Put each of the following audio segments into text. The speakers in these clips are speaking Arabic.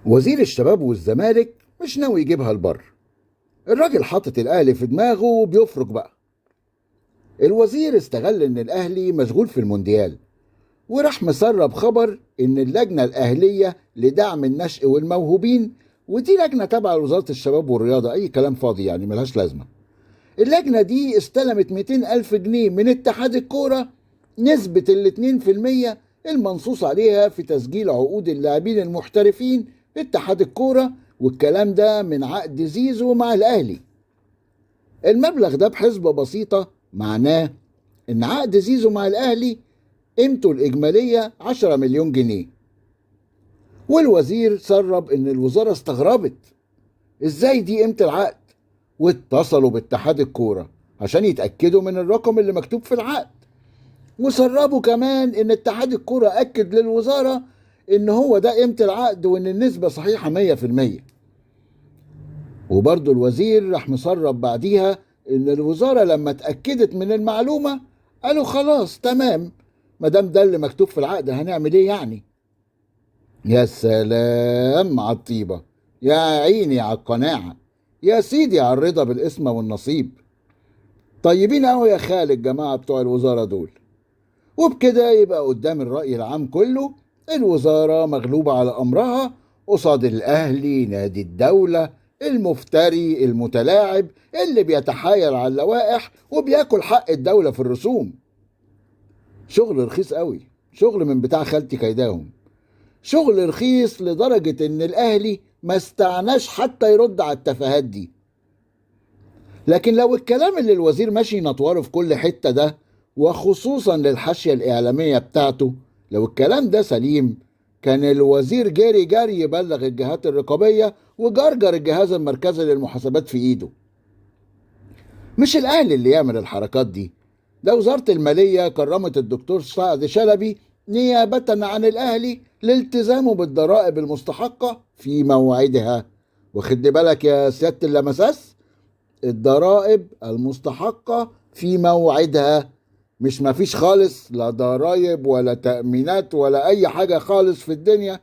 وزير الشباب والزمالك مش ناوي يجيبها البر. الراجل حاطط الاهلي في دماغه وبيفرج بقى. الوزير استغل ان الاهلي مشغول في المونديال وراح مسرب خبر ان اللجنة الاهلية لدعم النشء والموهوبين، ودي لجنة تابعة لوزارة الشباب والرياضة، اي كلام فاضي يعني ملهاش لازمة. اللجنة دي استلمت 200 ألف جنيه من اتحاد الكورة، نسبة 2% المنصوص عليها في تسجيل عقود اللاعبين المحترفين في اتحاد الكورة، والكلام ده من عقد زيزو مع الأهلي. المبلغ ده بحسبة بسيطة معناه إن عقد زيزو مع الأهلي قيمته الإجمالية 10 مليون جنيه. والوزير سرب إن الوزارة استغربت إزاي دي قيمة العقد، واتصلوا باتحاد الكورة عشان يتأكدوا من الرقم اللي مكتوب في العقد. وسربوا كمان ان اتحاد الكورة اكد للوزارة ان هو ده قيمة العقد وان النسبة صحيحة 100%. وبرضو الوزير راح مسرب بعديها ان الوزارة لما اتأكدت من المعلومة قالوا خلاص تمام، مادام ده اللي مكتوب في العقد هنعمل ايه يعني. يا سلام على الطيبة، يا عيني على القناعة، يا سيدي على الرضا بالاسم والنصيب. طيبين قوي يا خالد الجماعة بتوع الوزارة دول. وبكده يبقى قدام الرأي العام كله الوزارة مغلوبة على أمرها قصاد الأهلي نادي الدولة المفتري المتلاعب اللي بيتحايل على اللوائح وبياكل حق الدولة في الرسوم. شغل رخيص قوي، شغل من بتاع خالتي كيداهم، شغل رخيص لدرجة إن الأهلي ما استعناش حتى يرد على التفاهات دي. لكن لو الكلام اللي الوزير ماشي نطوره في كل حتة ده، وخصوصا للحاشية الإعلامية بتاعته، لو الكلام ده سليم كان الوزير جاري يبلغ الجهات الرقابية وجرجر الجهاز المركزي للمحاسبات في إيده. مش الأهلي اللي يعمل الحركات دي، ده وزارة المالية كرمت الدكتور سعد شلبي نيابة عن الأهلي لالتزامه بالضرائب المستحقة في موعدها. واخد بالك يا سيادة اللمساس؟ الضرائب المستحقة في موعدها، مش مفيش خالص لا ضرايب ولا تأمينات ولا أي حاجة خالص في الدنيا.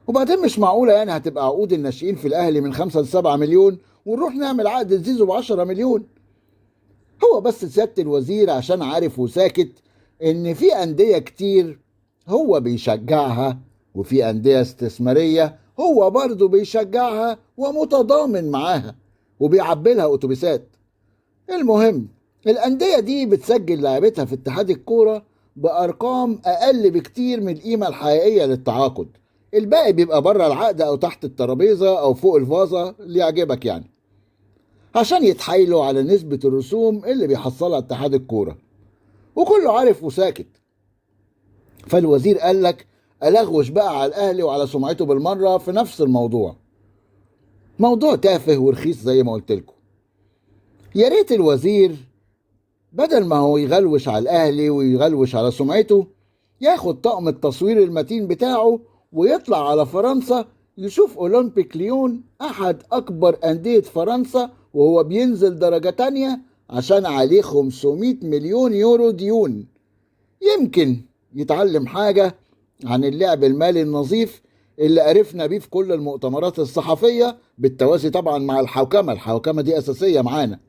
وبعدين مش معقولة يعني هتبقى عقود الناشئين في الأهلي من 5 ل7 مليون ونروح نعمل عقد زيزو ب10 مليون. هو بس سيادة الوزير عشان عارف وساكت إن في أندية كتير هو بيشجعها، وفي أندية استثمارية هو برضه بيشجعها ومتضامن معاها وبيعبلها أتوبيسات. المهم الأندية دي بتسجل لاعبتها في اتحاد الكورة بأرقام أقل بكتير من القيمة الحقيقية للتعاقد، الباقي بيبقى بره العقد أو تحت الترابيزة أو فوق الفازة اللي يعجبك يعني، عشان يتحايلوا على نسبة الرسوم اللي بيحصلها اتحاد الكورة، وكله عارف وساكت. فالوزير قال لك ألغوش بقى على الأهلي وعلى سمعته بالمرة في نفس الموضوع. موضوع تافه ورخيص زي ما قلت لكم. يا ريت الوزير بدل ما هو يغلوش على الأهلي ويغلوش على سمعته ياخد طقم التصوير المتين بتاعه ويطلع على فرنسا يشوف أولمبيك ليون أحد أكبر أندية فرنسا وهو بينزل درجة تانية عشان عليه 500 مليون يورو ديون. يمكن يتعلم حاجة عن اللعب المالي النظيف اللي عرفنا بيه في كل المؤتمرات الصحفية بالتوازي طبعا مع الحوكمة دي أساسية معانا.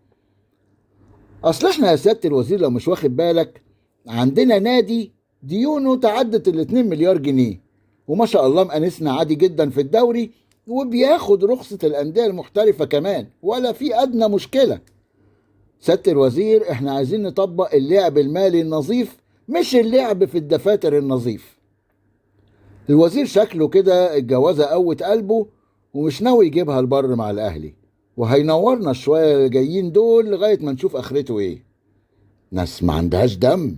أصل احنا يا سيادة الوزير لو مش واخد بالك عندنا نادي ديونه تعدت 2 مليار جنيه وما شاء الله مقانسنا عادي جدا في الدوري وبياخد رخصة الأندية المحترفة كمان ولا في أدنى مشكلة. سيادة الوزير احنا عايزين نطبق اللعب المالي النظيف مش اللعب في الدفاتر النظيف. الوزير شكله كده الجوازة قوت قلبه ومش ناوي يجيبها البر مع الأهلي، وهينورنا شوية جايين دول لغاية ما نشوف آخرته ايه. ناس ما عندهاش دم.